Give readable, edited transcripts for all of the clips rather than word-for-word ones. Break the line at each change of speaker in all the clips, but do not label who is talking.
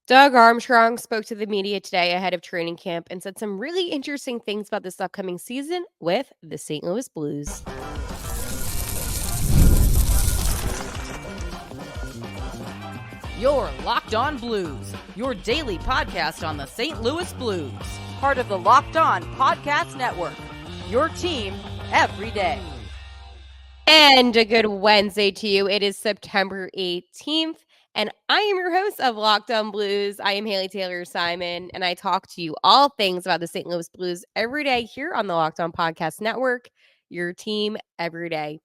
Doug Armstrong spoke to the media today ahead of training camp and said some really interesting things about this upcoming season with the St. Louis Blues.
You're Locked On Blues, your daily podcast on the St. Louis Blues. Part of the Locked On Podcast Network, your team every day.
And a good Wednesday to you. It is September 18th, and I am your host of Locked On Blues. I am Haley Taylor Simon, and I talk to you all things about the St. Louis Blues every day here on the Locked On Podcast Network, your team every day.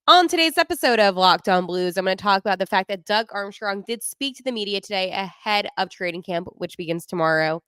On today's episode of Locked On Blues, I'm going to talk about the fact that Doug Armstrong did speak to the media today ahead of training camp, which begins tomorrow.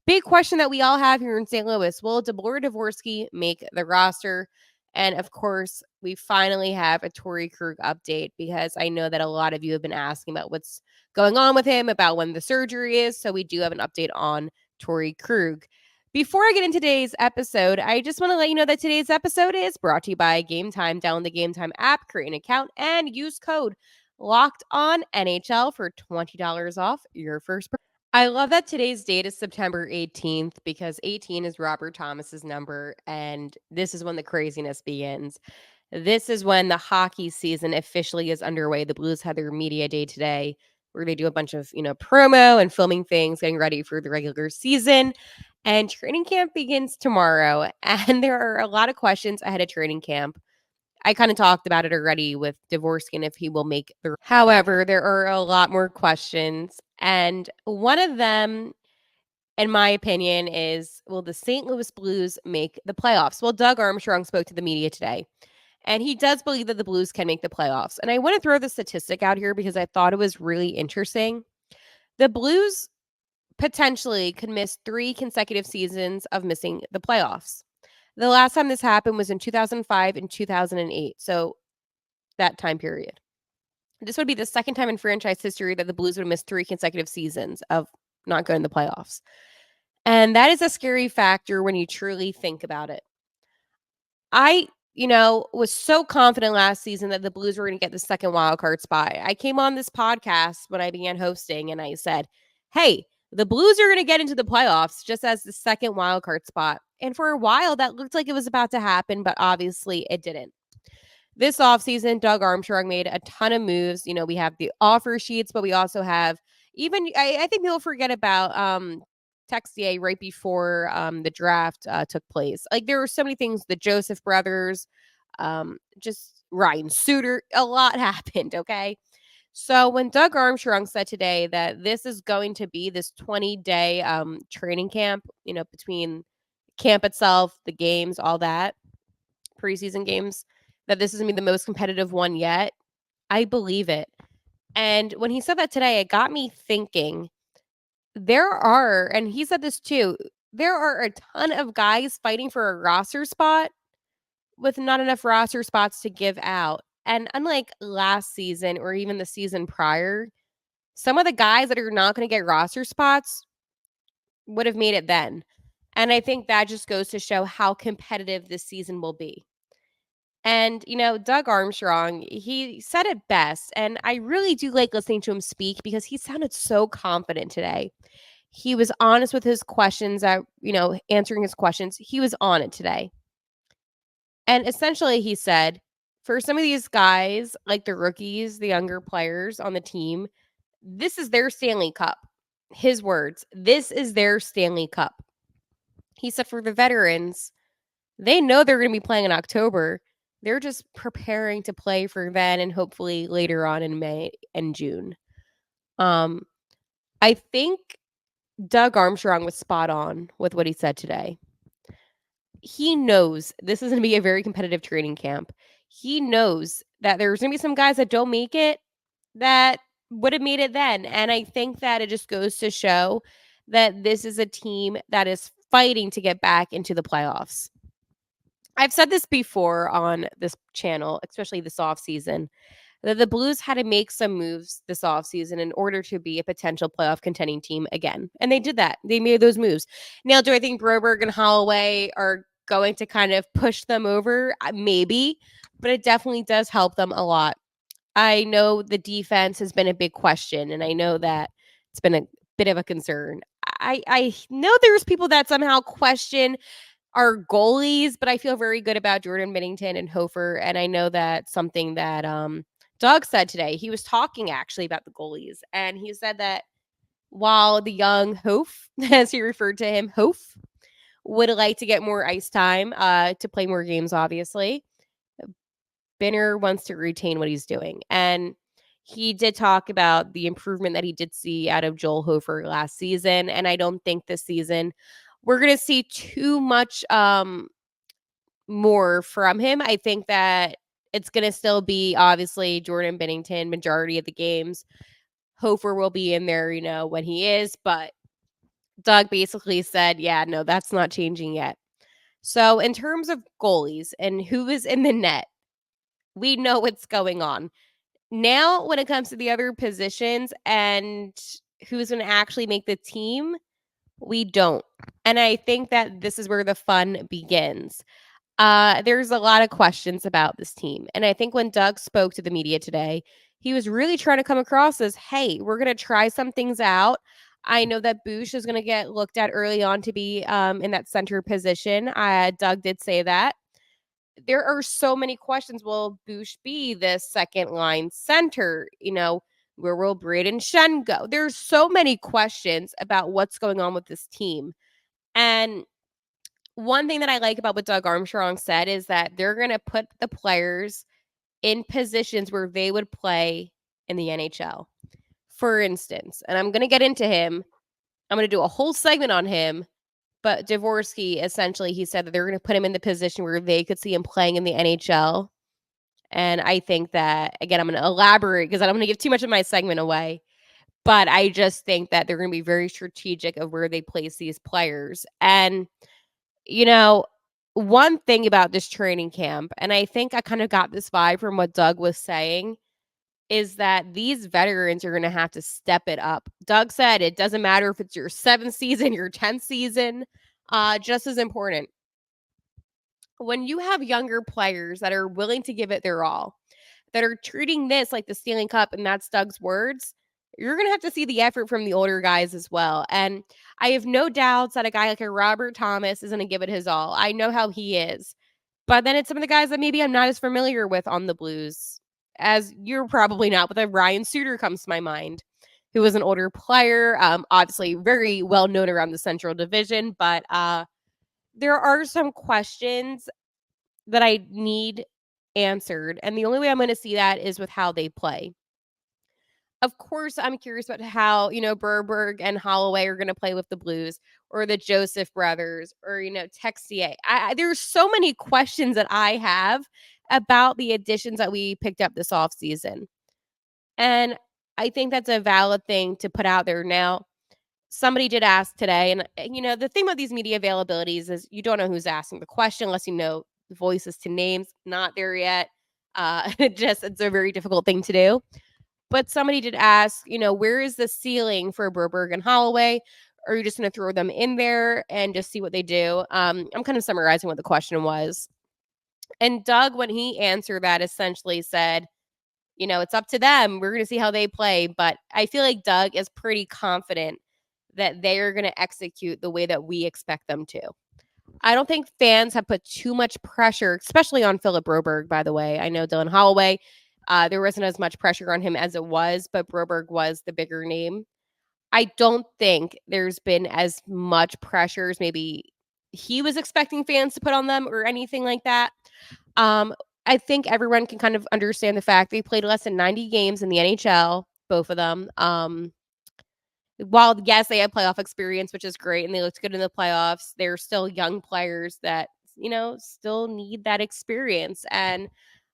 Big question that we all have here in St. Louis: will Dalibor Dvorsky make the roster? And of course, we finally have a Torey Krug update because I know that a lot of you have been asking about what's going on with him, about when the surgery is. So we do have an update on Torey Krug. Before I get into today's episode, I just want to let you know that today's episode is brought to you by Game Time. Download the Game Time app, create an account, and use code Locked On NHL for $20 off your first purchase. I love that today's date is September 18th because 18 is Robert Thomas's number, and this is when the craziness begins. This is when the hockey season officially is underway. The Blues had their media day today where they do a bunch of, promo and filming things, getting ready for the regular season. And training camp begins tomorrow. And there are a lot of questions ahead of training camp. I kind of talked about it already with Dvorsky and if he will make the. However, there are a lot more questions. And one of them, in my opinion, is will the St. Louis Blues make the playoffs? Well, Doug Armstrong spoke to the media today, and he does believe that the Blues can make the playoffs. And I want to throw the statistic out here because I thought it was really interesting. The Blues potentially could miss 3 consecutive seasons of missing the playoffs. The last time this happened was in 2005 and 2008. So that time period. This would be the second time in franchise history that the Blues would miss 3 consecutive seasons of not going to the playoffs. And that is a scary factor when you truly think about it. I, was so confident last season that the Blues were going to get the second wild card spot. I came on this podcast when I began hosting and I said, hey, the Blues are going to get into the playoffs just as the second wild card spot. And for a while, that looked like it was about to happen, but obviously it didn't. This offseason, Doug Armstrong made a ton of moves. We have the offer sheets, but we also have I think people forget about Texier right before the draft took place. Like there were so many things, the Joseph brothers, just Ryan Suter, a lot happened, okay? So when Doug Armstrong said today that this is going to be this 20-day training camp, between camp itself, the games, all that, preseason games, that this is going to be the most competitive one yet, I believe it. And when he said that today, it got me thinking, and he said this too, there are a ton of guys fighting for a roster spot with not enough roster spots to give out. And unlike last season or even the season prior, some of the guys that are not going to get roster spots would have made it then. And I think that just goes to show how competitive this season will be. And, Doug Armstrong, he said it best. And I really do like listening to him speak because he sounded so confident today. He was honest with his questions, answering his questions. He was on it today. And essentially, he said, for some of these guys, like the rookies, the younger players on the team, this is their Stanley Cup. His words, this is their Stanley Cup. He said for the veterans, they know they're going to be playing in October. They're just preparing to play for then and hopefully later on in May and June. I think Doug Armstrong was spot on with what he said today. He knows this is going to be a very competitive training camp. He knows that there's going to be some guys that don't make it that would have made it then. And I think that it just goes to show that this is a team that is fighting to get back into the playoffs. I've said this before on this channel, especially this offseason, that the Blues had to make some moves this offseason in order to be a potential playoff contending team again. And they did that. They made those moves. Now, do I think Broberg and Holloway are going to kind of push them over? Maybe, but it definitely does help them a lot. I know the defense has been a big question, and I know that it's been a bit of a concern. I know there's people that somehow question our goalies, but I feel very good about Jordan Binnington and Hofer. And I know that's something that Doug said today. He was talking actually about the goalies, and he said that while the young Hof, as he referred to him, Hof, would like to get more ice time to play more games, obviously, Binner wants to retain what he's doing. And he did talk about the improvement that he did see out of Joel Hofer last season. And I don't think this season we're going to see too much more from him. I think that it's going to still be obviously Jordan Binnington majority of the games. Hofer will be in there, when he is. But Doug basically said, yeah, no, that's not changing yet. So in terms of goalies and who is in the net, we know what's going on. Now, when it comes to the other positions and who's going to actually make the team, we don't. And I think that this is where the fun begins. There's a lot of questions about this team. And I think when Doug spoke to the media today, he was really trying to come across as, hey, we're going to try some things out. I know that Bush is going to get looked at early on to be in that center position. Doug did say that. There are so many questions. Will Bush be the second line center? Where will Braden Shen go? There's so many questions about what's going on with this team. And one thing that I like about what Doug Armstrong said is that they're going to put the players in positions where they would play in the NHL. For instance, and I'm going to get into him. I'm going to do a whole segment on him. But Dvorsky, essentially, he said that they're going to put him in the position where they could see him playing in the NHL. And I think that, again, I'm going to elaborate because I don't want to give too much of my segment away. But I just think that they're going to be very strategic of where they place these players. And, one thing about this training camp, and I think I kind of got this vibe from what Doug was saying, is that these veterans are going to have to step it up. Doug said it doesn't matter if it's your 7th season, your 10th season, just as important. When you have younger players that are willing to give it their all, that are treating this like the Stanley Cup, and that's Doug's words, you're going to have to see the effort from the older guys as well. And I have no doubts that a guy like a Robert Thomas is going to give it his all. I know how he is. But then it's some of the guys that maybe I'm not as familiar with on the Blues, as you're probably not, but Ryan Suter comes to my mind, who was an older player, obviously very well known around the Central Division. But there are some questions that I need answered. And the only way I'm going to see that is with how they play. Of course, I'm curious about how, Berberg and Holloway are going to play with the Blues, or the Joseph brothers, or, Texier. There's so many questions that I have about the additions that we picked up this offseason. And I think that's a valid thing to put out there. Now, somebody did ask today, and, the thing about these media availabilities is you don't know who's asking the question unless you know the voices to names. Not there yet. It's a very difficult thing to do. But somebody did ask, where is the ceiling for Berberg and Holloway? Or are you just going to throw them in there and just see what they do? I'm kind of summarizing what the question was. And Doug, when he answered that, essentially said, it's up to them. We're going to see how they play. But I feel like Doug is pretty confident that they are going to execute the way that we expect them to. I don't think fans have put too much pressure, especially on Philip Broberg, by the way. I know Dylan Holloway, there wasn't as much pressure on him as it was, but Broberg was the bigger name. I don't think there's been as much pressure as maybe he was expecting fans to put on them or anything like that. I think everyone can kind of understand the fact they played less than 90 games in the NHL, both of them. While, yes, they have playoff experience, which is great, and they looked good in the playoffs, they're still young players that, still need that experience. And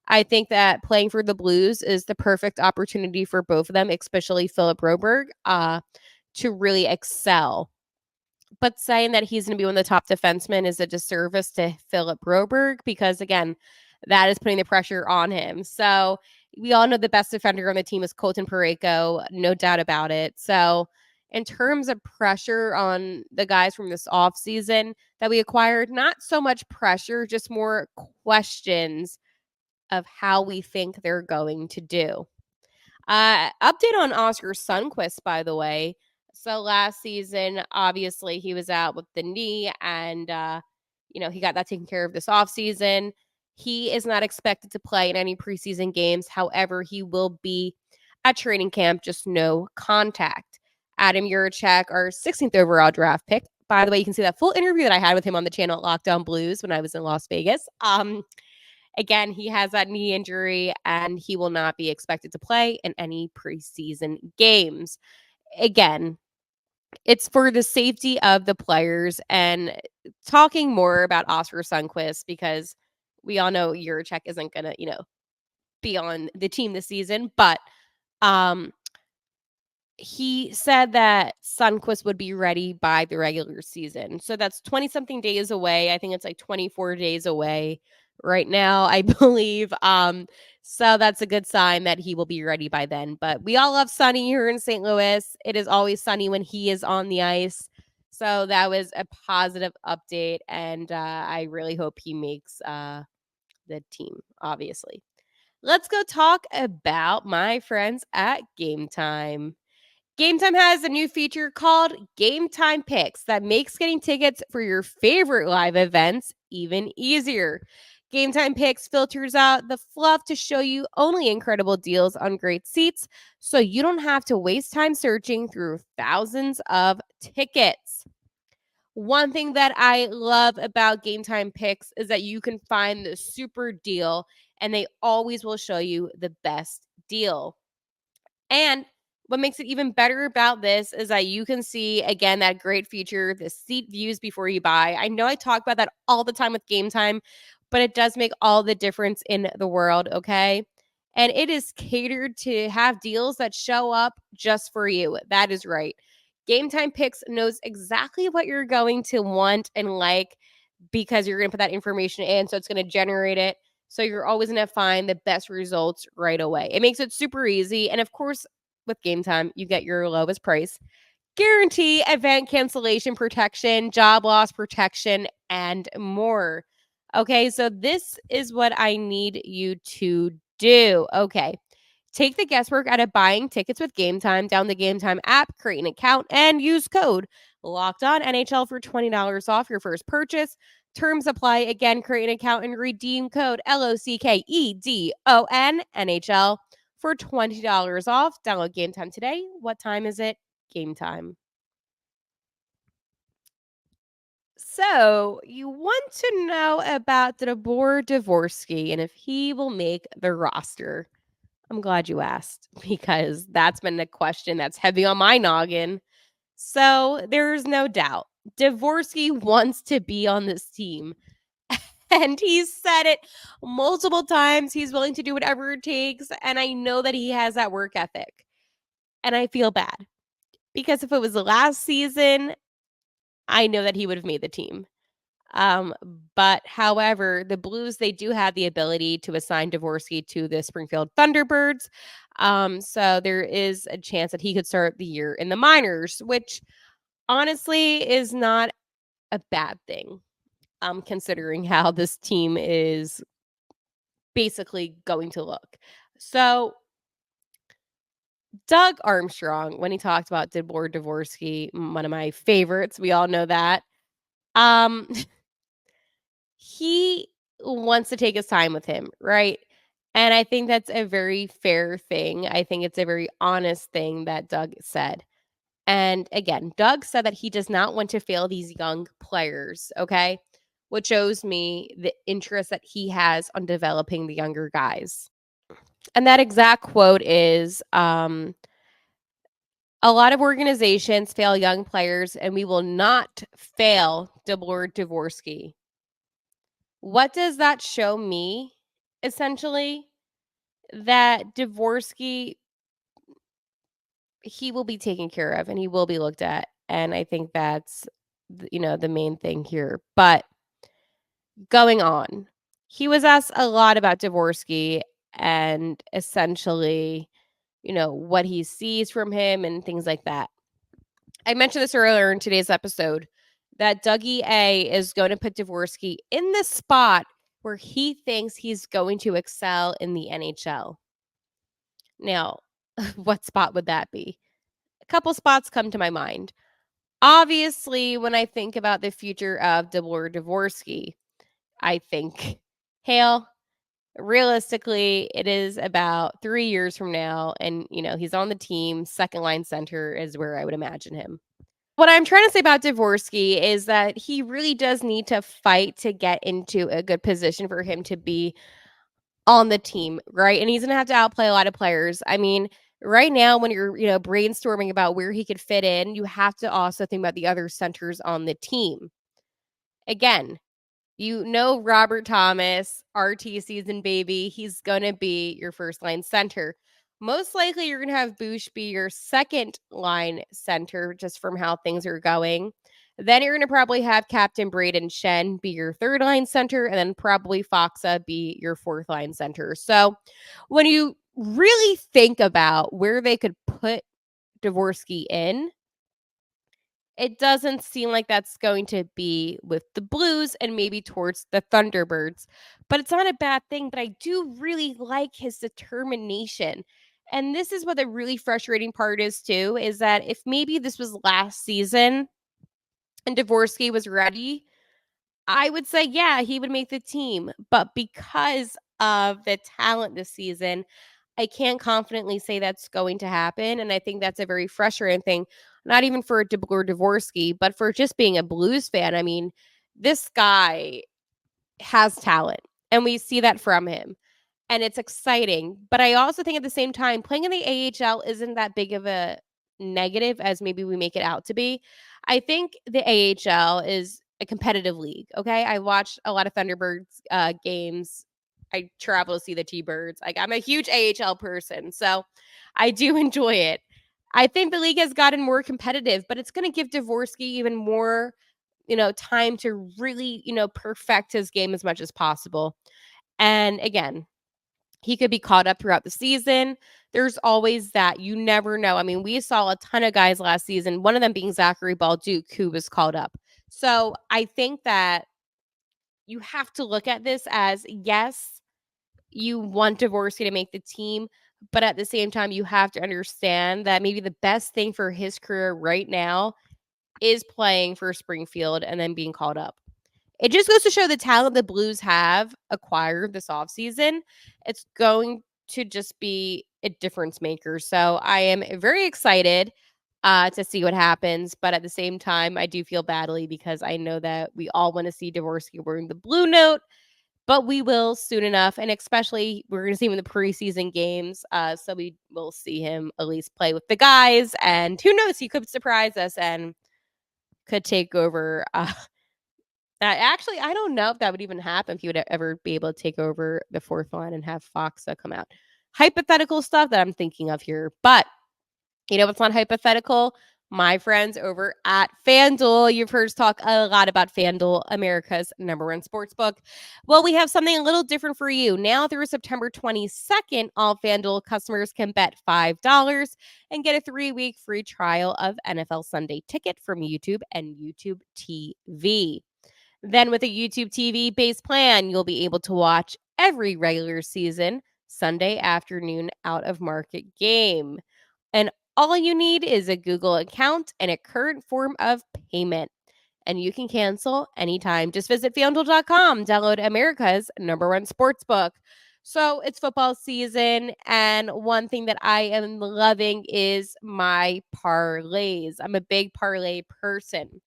I think that playing for the Blues is the perfect opportunity for both of them, especially Philip Broberg, to really excel. But saying that he's going to be one of the top defensemen is a disservice to Philip Broberg because, again, that is putting the pressure on him. So we all know the best defender on the team is Colton Parayko, no doubt about it. So in terms of pressure on the guys from this offseason that we acquired, not so much pressure, just more questions of how we think they're going to do. Update on Oscar Sundqvist, by the way. So last season, obviously, he was out with the knee, and he got that taken care of this offseason. He is not expected to play in any preseason games. However, he will be at training camp, just no contact. Adam Juracek, our 16th overall draft pick. By the way, you can see that full interview that I had with him on the channel at Lockdown Blues when I was in Las Vegas. Again, he has that knee injury, and he will not be expected to play in any preseason games. Again, it's for the safety of the players, and talking more about Oscar Sundqvist, because we all know Juracek isn't going to, be on the team this season, but he said that Sundqvist would be ready by the regular season. So that's 20-something days away. I think it's like 24 days away right now, I believe. So that's a good sign that he will be ready by then. But we all love Sonny here in St. Louis. It is always sunny when he is on the ice. So that was a positive update, and I really hope he makes the team, obviously. Let's go talk about my friends at Game Time. Game Time has a new feature called Game Time Picks that makes getting tickets for your favorite live events even easier. Game Time Picks filters out the fluff to show you only incredible deals on great seats, so you don't have to waste time searching through thousands of tickets. One thing that I love about Game Time Picks is that you can find the super deal, and they always will show you the best deal. And what makes it even better about this is that you can see, again, that great feature, the seat views before you buy. I know I talk about that all the time with Game Time, but it does make all the difference in the world, okay? And it is catered to have deals that show up just for you. That is right. Game Time Picks knows exactly what you're going to want and like, because you're going to put that information in. So it's going to generate it. So you're always going to find the best results right away. It makes it super easy. And of course, with Game Time, you get your lowest price guarantee, event cancellation protection, job loss protection, and more. Okay, so this is what I need you to do. Okay. Take the guesswork out of buying tickets with Game Time. Down the Game Time app, create an account, and use code Locked On NHL for $20 off your first purchase. Terms apply. Again, create an account and redeem code LOCKEDON NHL for $20 off. Download Game Time today. What time is it? Game Time. So, you want to know about Dalibor Dvorsky and if he will make the roster. I'm glad you asked, because that's been a question that's heavy on my noggin. So there's no doubt Dvorsky wants to be on this team. And he's said it multiple times. He's willing to do whatever it takes. And I know that he has that work ethic. And I feel bad, because if it was the last season, I know that he would have made the team. But however, the Blues, they do have the ability to assign Dvorsky to the Springfield Thunderbirds. So there is a chance that he could start the year in the minors, which honestly is not a bad thing, considering how this team is basically going to look. So Doug Armstrong, when he talked about Dalibor Dvorsky, one of my favorites, we all know that. He wants to take his time with him, right? And I think that's a very fair thing. I think it's a very honest thing that Doug said. And again, Doug said that he does not want to fail these young players, okay? Which shows me the interest that he has on developing the younger guys. And that exact quote is a lot of organizations fail young players, and we will not fail Dalibor Dvorsky. What does that show me? Essentially, that Dvorsky, he will be taken care of and he will be looked at. And I think that's, the main thing here. But going on, he was asked a lot about Dvorsky and essentially, what he sees from him and things like that. I mentioned this earlier in today's episode that Dougie A is going to put Dvorsky in the spot where he thinks he's going to excel in the NHL. Now, what spot would that be? a couple spots come to my mind. Obviously, when I think about the future of Dalibor Dvorsky, I think, Hale, realistically, it is about 3 years from now, and, he's on the team. Second line center is where I would imagine him. What I'm trying to say about Dvorsky is that he really does need to fight to get into a good position for him to be on the team, right? And he's going to have to outplay a lot of players. I mean, right now when you're, brainstorming about where he could fit in, you have to also think about the other centers on the team. Again, Robert Thomas, RT season baby, he's going to be your first line center. Most likely you're going to have Bush be your second line center just from how things are going. Then you're going to probably have Captain Braden Shen be your third line center, and then probably Foxa be your fourth line center. So when you really think about where they could put Dvorsky in, it doesn't seem like that's going to be with the Blues and maybe towards the Thunderbirds. But it's not a bad thing. But I do really like his determination. And this is what the really frustrating part is, too, is that if maybe this was last season and Dvorsky was ready, I would say, yeah, he would make the team. But because of the talent this season, I can't confidently say that's going to happen. And I think that's a very frustrating thing, not even for Dalibor Dvorsky, but for just being a Blues fan. I mean, this guy has talent, and we see that from him. And it's exciting. But I also think at the same time, playing in the AHL isn't that big of a negative as maybe we make it out to be. I think the AHL is a competitive league. Okay. I watched a lot of Thunderbirds games. I travel to see the T-Birds. Like, I'm a huge AHL person, so I do enjoy it. I think the league has gotten more competitive, but it's going to give Dvorsky even more, time to really, perfect his game as much as possible. And again, he could be caught up throughout the season. There's always that. You never know. I mean, we saw a ton of guys last season, one of them being Zachary Balduke, who was called up. So I think that you have to look at this as, yes, you want Dvorsky to make the team, but at the same time, you have to understand that maybe the best thing for his career right now is playing for Springfield and then being called up. It just goes to show the talent the Blues have acquired this offseason. It's going to just be a difference maker. So I am very excited to see what happens. But at the same time, I do feel badly because I know that we all want to see Dvorsky wearing the blue note, but we will soon enough. And especially we're going to see him in the preseason games. So we will see him at least play with the guys. And who knows, he could surprise us and could take over. Actually, I don't know if that would even happen, if he would ever be able to take over the fourth line and have Foxa come out. Hypothetical stuff that I'm thinking of here. But you know what's not hypothetical? My friends over at FanDuel. You've heard us talk a lot about FanDuel, America's #1 sportsbook. Well, we have something a little different for you. Now through September 22nd, all FanDuel customers can bet $5 and get a 3-week free trial of NFL Sunday Ticket from YouTube and YouTube TV. Then with a YouTube TV base plan, you'll be able to watch every regular season Sunday afternoon out of market game. And all you need is a Google account and a current form of payment. And you can cancel anytime. Just visit FanDuel.com, download America's #1 sportsbook. So it's football season, and one thing that I am loving is my parlays. I'm a big parlay person.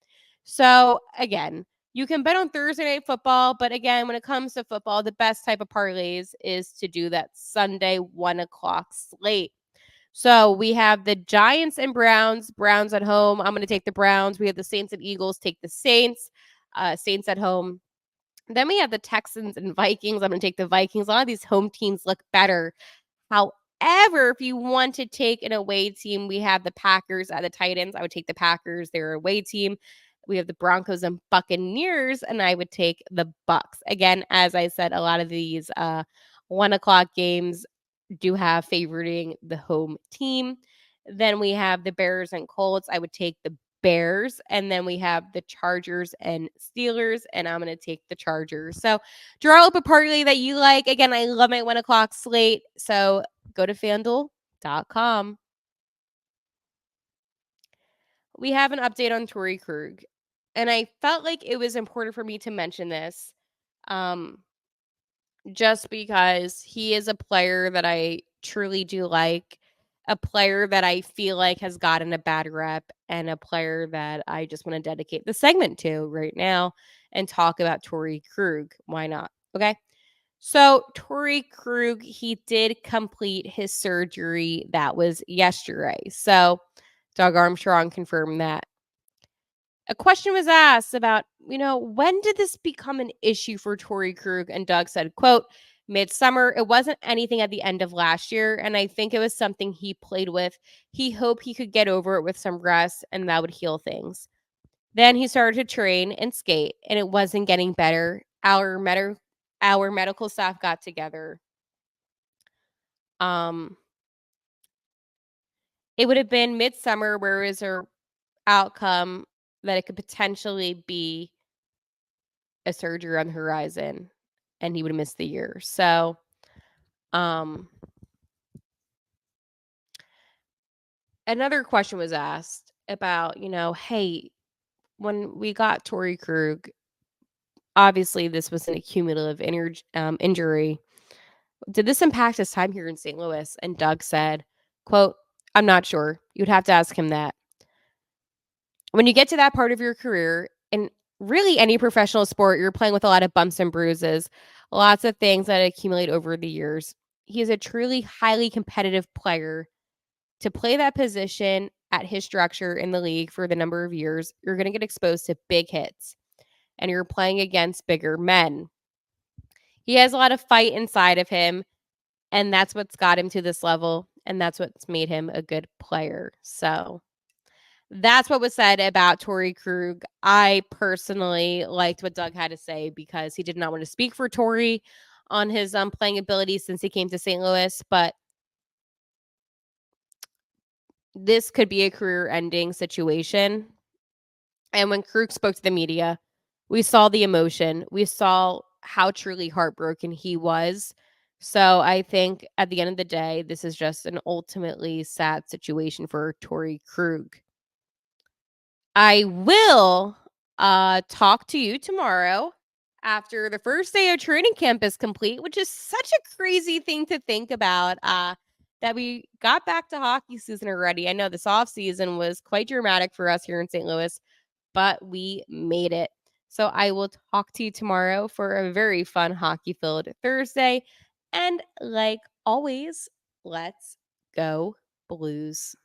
So again, you can bet on Thursday Night Football, but again, when it comes to football, the best type of parlays is to do that Sunday 1:00 slate. So we have the Giants and Browns. Browns at home. I'm going to take the Browns. We have the Saints and Eagles. Take the Saints. Saints at home. Then we have the Texans and Vikings. I'm going to take the Vikings. A lot of these home teams look better. However, if you want to take an away team, we have the Packers at the Titans. I would take the Packers. They're an away team. We have the Broncos and Buccaneers, and I would take the Bucks. Again, as I said, a lot of these 1:00 games do have favoriting the home team. Then we have the Bears and Colts. I would take the Bears. And then we have the Chargers and Steelers, and I'm going to take the Chargers. So draw up a parlay that you like. Again, I love my 1:00 slate. So go to FanDuel.com. we have an update on Torey Krug, and I felt like it was important for me to mention this, just because he is a player that I truly do like, a player that I feel like has gotten a bad rep, and a player that I just want to dedicate the segment to right now and talk about Torey Krug. Why not? Okay. So, Torey Krug, he did complete his surgery. That was yesterday. So, Doug Armstrong confirmed that. A question was asked about, when did this become an issue for Torey Krug? And Doug said, quote, midsummer, it wasn't anything at the end of last year. And I think it was something he played with. He hoped he could get over it with some rest and that would heal things. Then he started to train and skate and it wasn't getting better. Our medical staff got together. It would have been midsummer where it was a outcome that it could potentially be a surgery on the horizon and he would have missed the year. So, another question was asked about, hey, when we got Torey Krug, obviously this was an cumulative injury. Did this impact his time here in St. Louis? And Doug said, quote, I'm not sure. You'd have to ask him that. When you get to that part of your career, in really any professional sport, you're playing with a lot of bumps and bruises, lots of things that accumulate over the years. He is a truly highly competitive player. To play that position at his structure in the league for the number of years, you're going to get exposed to big hits and you're playing against bigger men. He has a lot of fight inside of him, and that's what's got him to this level, and that's what's made him a good player. So that's what was said about Torey Krug. I personally liked what Doug had to say because he did not want to speak for Torey on his playing ability since he came to St. Louis, but this could be a career-ending situation. And when Krug spoke to the media, we saw the emotion. We saw how truly heartbroken he was. So I think at the end of the day, this is just an ultimately sad situation for Torey Krug. I will talk to you tomorrow after the first day of training camp is complete, which is such a crazy thing to think about, that we got back to hockey season already. I know this offseason was quite dramatic for us here in St. Louis, but we made it. So I will talk to you tomorrow for a very fun hockey-filled Thursday. And like always, let's go Blues.